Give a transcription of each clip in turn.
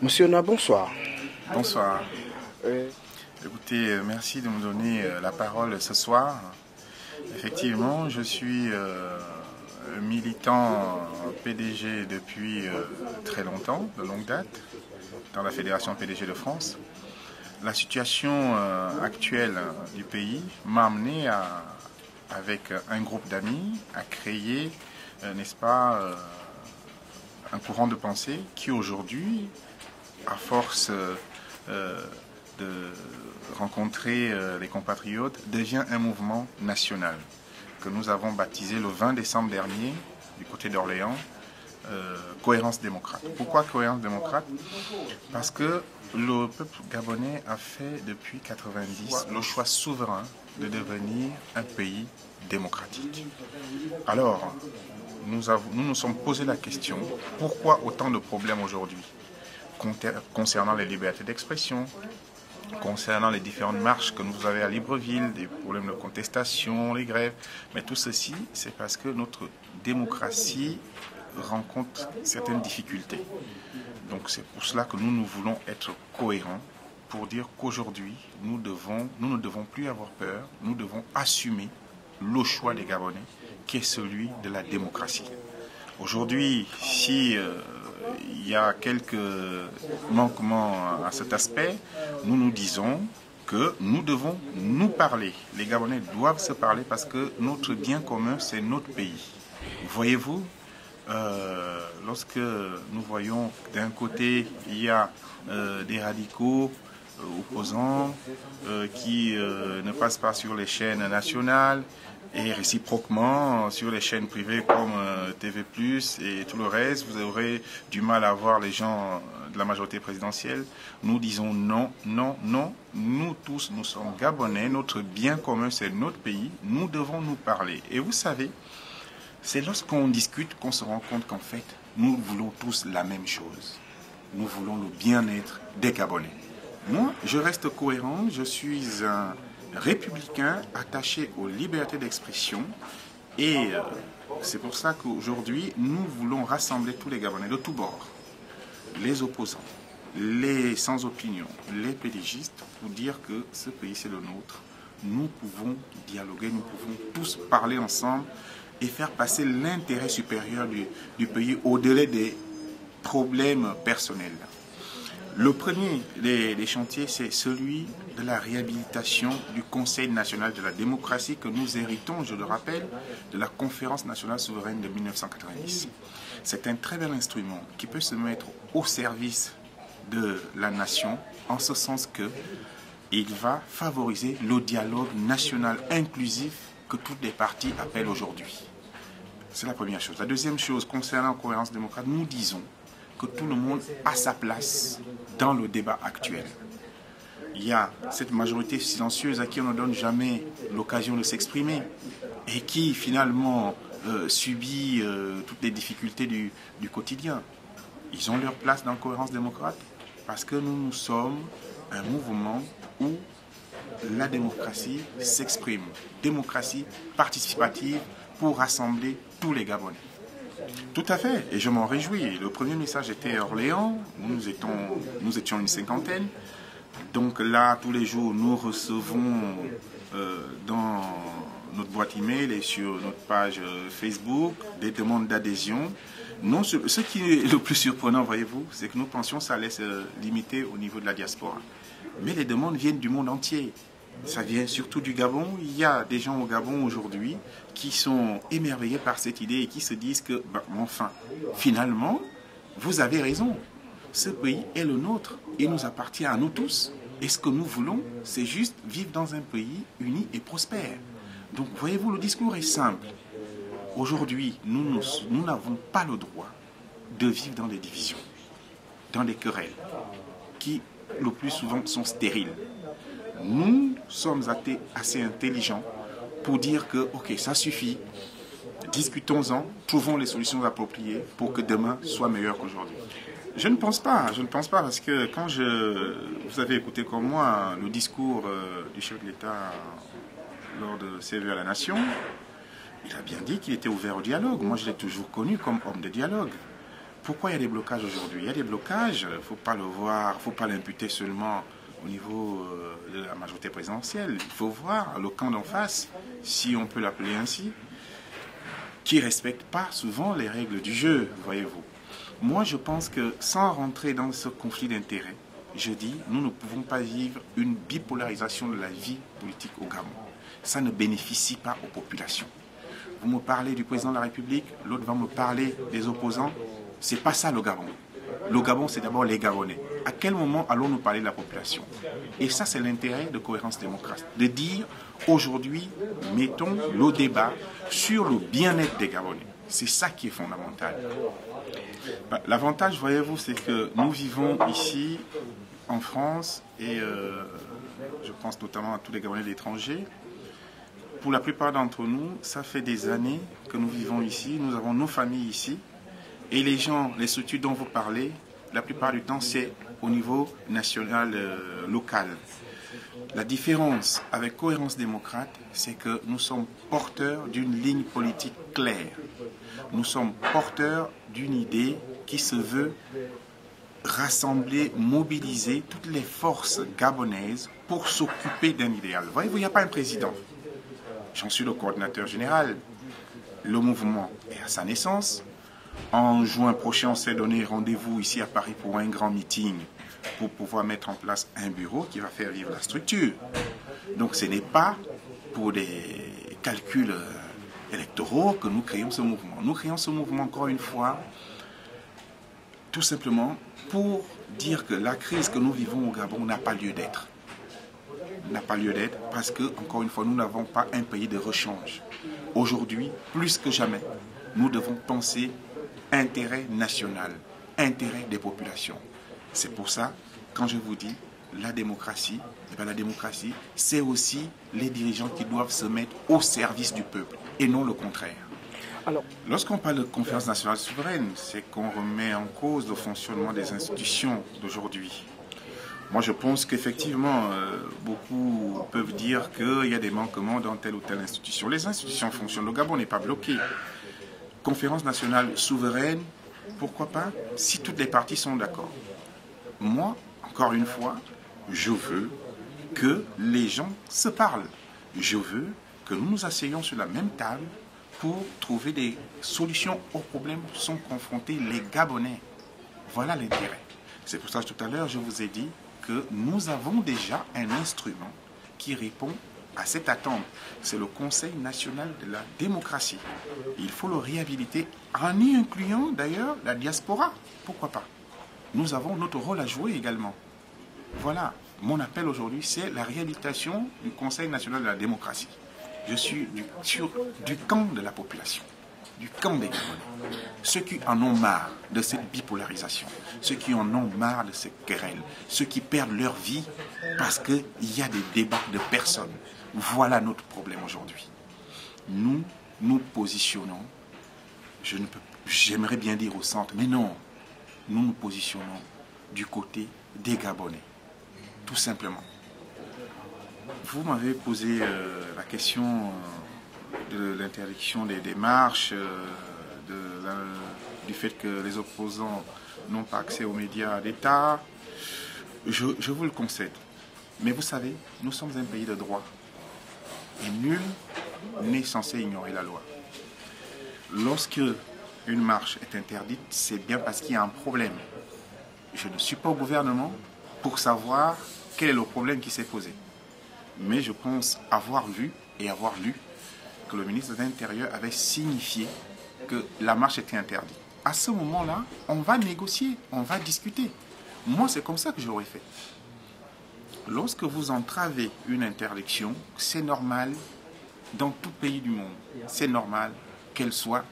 Monsieur Na, bonsoir. Bonsoir. Écoutez, merci de me donner la parole ce soir. Effectivement, je suis militant PDG depuis très longtemps, de longue date, dans la Fédération PDG de France. La situation actuelle du pays m'a amené avec un groupe d'amis à créer, n'est-ce pas, un courant de pensée qui aujourd'hui, à force de rencontrer les compatriotes, devient un mouvement national que nous avons baptisé le 20 décembre dernier, du côté d'Orléans, Cohérence démocrate. Pourquoi Cohérence démocrate? Parce que le peuple gabonais a fait depuis 1990 le choix souverain de devenir un pays démocratique. Alors, nous nous sommes posé la question, pourquoi autant de problèmes aujourd'hui concernant les libertés d'expression, concernant les différentes marches que nous avons à Libreville, des problèmes de contestation, les grèves. Mais tout ceci, c'est parce que notre démocratie rencontre certaines difficultés. Donc c'est pour cela que nous voulons être cohérents pour dire qu'aujourd'hui, nous ne devons plus avoir peur, nous devons assumer le choix des Gabonais qui est celui de la démocratie. Aujourd'hui, si il y a quelques manquements à cet aspect, nous disons que nous devons nous parler. Les Gabonais doivent se parler parce que notre bien commun, c'est notre pays. Voyez-vous, lorsque nous voyons d'un côté, il y a des radicaux opposants qui ne passent pas sur les chaînes nationales, et réciproquement, sur les chaînes privées comme TV+, et tout le reste, vous aurez du mal à voir les gens de la majorité présidentielle. Nous disons non, non, non. Nous tous, nous sommes Gabonais. Notre bien commun, c'est notre pays. Nous devons nous parler. Et vous savez, c'est lorsqu'on discute qu'on se rend compte qu'en fait, nous voulons tous la même chose. Nous voulons le bien-être des Gabonais. Moi, je reste cohérent. Je suis un républicain attaché aux libertés d'expression et c'est pour ça qu'aujourd'hui nous voulons rassembler tous les Gabonais de tous bords, les opposants, les sans opinion, les pédégistes, pour dire que ce pays c'est le nôtre. Nous pouvons dialoguer, nous pouvons tous parler ensemble et faire passer l'intérêt supérieur du pays au-delà des problèmes personnels. Le premier des chantiers, c'est celui de la réhabilitation du Conseil national de la démocratie que nous héritons, je le rappelle, de la Conférence nationale souveraine de 1990. C'est un très bel instrument qui peut se mettre au service de la nation, en ce sens qu'il va favoriser le dialogue national inclusif que toutes les parties appellent aujourd'hui. C'est la première chose. La deuxième chose, concernant la cohérence démocrate, nous disons que tout le monde a sa place dans le débat actuel. Il y a cette majorité silencieuse à qui on ne donne jamais l'occasion de s'exprimer et qui finalement subit toutes les difficultés du quotidien. Ils ont leur place dans la cohérence démocrate parce que nous sommes un mouvement où la démocratie s'exprime. Démocratie participative pour rassembler tous les Gabonais. Tout à fait, et je m'en réjouis. Le premier message était à Orléans, nous étions une cinquantaine. Donc là, tous les jours, nous recevons dans notre boîte email et sur notre page Facebook des demandes d'adhésion. Ce qui est le plus surprenant, voyez-vous, c'est que nous pensions que ça allait se limiter au niveau de la diaspora. Mais les demandes viennent du monde entier. Ça vient surtout du Gabon. Il y a des gens au Gabon aujourd'hui qui sont émerveillés par cette idée et qui se disent que, enfin, finalement, vous avez raison. Ce pays est le nôtre et nous appartient à nous tous. Et ce que nous voulons, c'est juste vivre dans un pays uni et prospère. Donc, voyez-vous, le discours est simple. Aujourd'hui, nous n'avons pas le droit de vivre dans des divisions, dans des querelles, qui, le plus souvent, sont stériles. Nous sommes assez intelligents pour dire que, ok, ça suffit, discutons-en, trouvons les solutions appropriées pour que demain soit meilleur qu'aujourd'hui. Je ne pense pas parce que quand vous avez écouté comme moi le discours du chef de l'État lors de ses vœux à la nation, il a bien dit qu'il était ouvert au dialogue. Moi, je l'ai toujours connu comme homme de dialogue. Pourquoi il y a des blocages aujourd'hui? Il y a des blocages, il ne faut pas le voir, il ne faut pas l'imputer seulement au niveau de la majorité présidentielle. Il faut voir le camp d'en face, si on peut l'appeler ainsi, qui ne respecte pas souvent les règles du jeu, voyez-vous. Moi, je pense que sans rentrer dans ce conflit d'intérêts, je dis, nous ne pouvons pas vivre une bipolarisation de la vie politique au Gabon. Ça ne bénéficie pas aux populations. Vous me parlez du président de la République, l'autre va me parler des opposants. C'est pas ça le Gabon. Le Gabon, c'est d'abord les Gabonais. À quel moment allons-nous parler de la population? Et ça, c'est l'intérêt de Cohérence démocratique. De dire, aujourd'hui, mettons le débat sur le bien-être des Gabonais. C'est ça qui est fondamental. L'avantage, voyez-vous, c'est que nous vivons ici, en France, et je pense notamment à tous les Gabonais de l'étranger. Pour la plupart d'entre nous, ça fait des années que nous vivons ici, nous avons nos familles ici, et les gens, les structures dont vous parlez, la plupart du temps, c'est au niveau national, local. La différence avec Cohérence démocrate, c'est que nous sommes porteurs d'une ligne politique claire. Nous sommes porteurs d'une idée qui se veut rassembler, mobiliser toutes les forces gabonaises pour s'occuper d'un idéal. Voyez-vous, il n'y a pas un président. J'en suis le coordinateur général. Le mouvement est à sa naissance. En juin prochain, on s'est donné rendez-vous ici à Paris pour un grand meeting pour pouvoir mettre en place un bureau qui va faire vivre la structure. Donc ce n'est pas pour des calculs électoraux que nous créons ce mouvement. Nous créons ce mouvement, encore une fois, tout simplement pour dire que la crise que nous vivons au Gabon n'a pas lieu d'être. N'a pas lieu d'être parce que, encore une fois, nous n'avons pas un pays de rechange. Aujourd'hui, plus que jamais, nous devons penser intérêt national, intérêt des populations. C'est pour ça, quand je vous dis la démocratie, eh bien la démocratie, c'est aussi les dirigeants qui doivent se mettre au service du peuple et non le contraire. Alors, lorsqu'on parle de conférence nationale souveraine, c'est qu'on remet en cause le fonctionnement des institutions d'aujourd'hui. Moi, je pense qu'effectivement, beaucoup peuvent dire qu'il y a des manquements dans telle ou telle institution. Les institutions fonctionnent. Le Gabon n'est pas bloqué. Conférence nationale souveraine, pourquoi pas, si toutes les parties sont d'accord. Moi, encore une fois, je veux que les gens se parlent. Je veux que nous nous asseyions sur la même table pour trouver des solutions aux problèmes que sont confrontés les Gabonais. Voilà l'intérêt. C'est pour ça que tout à l'heure, je vous ai dit que nous avons déjà un instrument qui répond à cette attente. C'est le Conseil national de la démocratie. Il faut le réhabiliter en y incluant d'ailleurs la diaspora. Pourquoi pas? Nous avons notre rôle à jouer également. Voilà, mon appel aujourd'hui, c'est la réhabilitation du Conseil national de la démocratie. Je suis du camp de la population, du camp des Gabonais. Ceux qui en ont marre de cette bipolarisation, ceux qui en ont marre de ces querelles, ceux qui perdent leur vie parce qu'il y a des débats de personnes. Voilà notre problème aujourd'hui. Nous nous positionnons, j'aimerais bien dire au centre, mais non, nous nous positionnons du côté des Gabonais, tout simplement. Vous m'avez posé la question de l'interdiction des marches, du fait que les opposants n'ont pas accès aux médias d'État. Je vous le concède. Mais vous savez, nous sommes un pays de droit. Et nul n'est censé ignorer la loi. Lorsque une marche est interdite, c'est bien parce qu'il y a un problème. Je ne suis pas au gouvernement pour savoir quel est le problème qui s'est posé. Mais je pense avoir vu et avoir lu que le ministre de l'Intérieur avait signifié que la marche était interdite. À ce moment-là, on va négocier, on va discuter. Moi, c'est comme ça que j'aurais fait. Lorsque vous entravez une interdiction, c'est normal dans tout pays du monde. C'est normal qu'elle soit,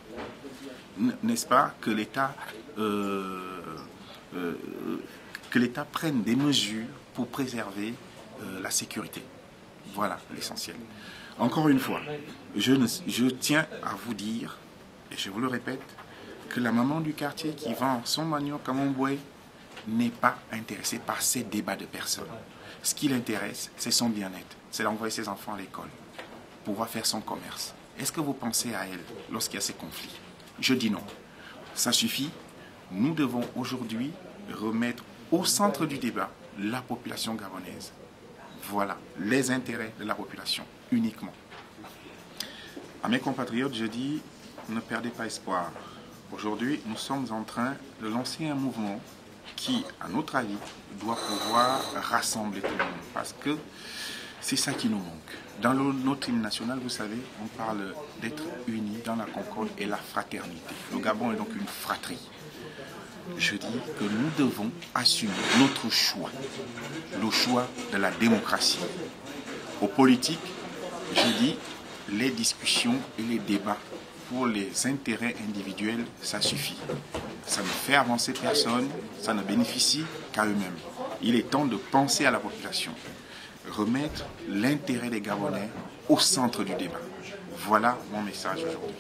n'est-ce pas, que l'État prenne des mesures pour préserver la sécurité. Voilà l'essentiel. Encore une fois, je tiens à vous dire, et je vous le répète, que la maman du quartier qui vend son manioc à Montboué n'est pas intéressée par ces débats de personnes. Ce qui l'intéresse, c'est son bien-être. C'est d'envoyer ses enfants à l'école, pouvoir faire son commerce. Est-ce que vous pensez à elle lorsqu'il y a ces conflits? Je dis non. Ça suffit. Nous devons aujourd'hui remettre au centre du débat la population gabonaise. Voilà, les intérêts de la population, uniquement. À mes compatriotes, je dis, ne perdez pas espoir. Aujourd'hui, nous sommes en train de lancer un mouvement qui, à notre avis, doit pouvoir rassembler tout le monde. Parce que c'est ça qui nous manque. Dans notre hymne national, vous savez, on parle d'être unis dans la concorde et la fraternité. Le Gabon est donc une fratrie. Je dis que nous devons assumer notre choix, le choix de la démocratie. Aux politiques, je dis, les discussions et les débats pour les intérêts individuels, ça suffit. Ça ne fait avancer personne, ça ne bénéficie qu'à eux-mêmes. Il est temps de penser à la population, remettre l'intérêt des Gabonais au centre du débat. Voilà mon message aujourd'hui.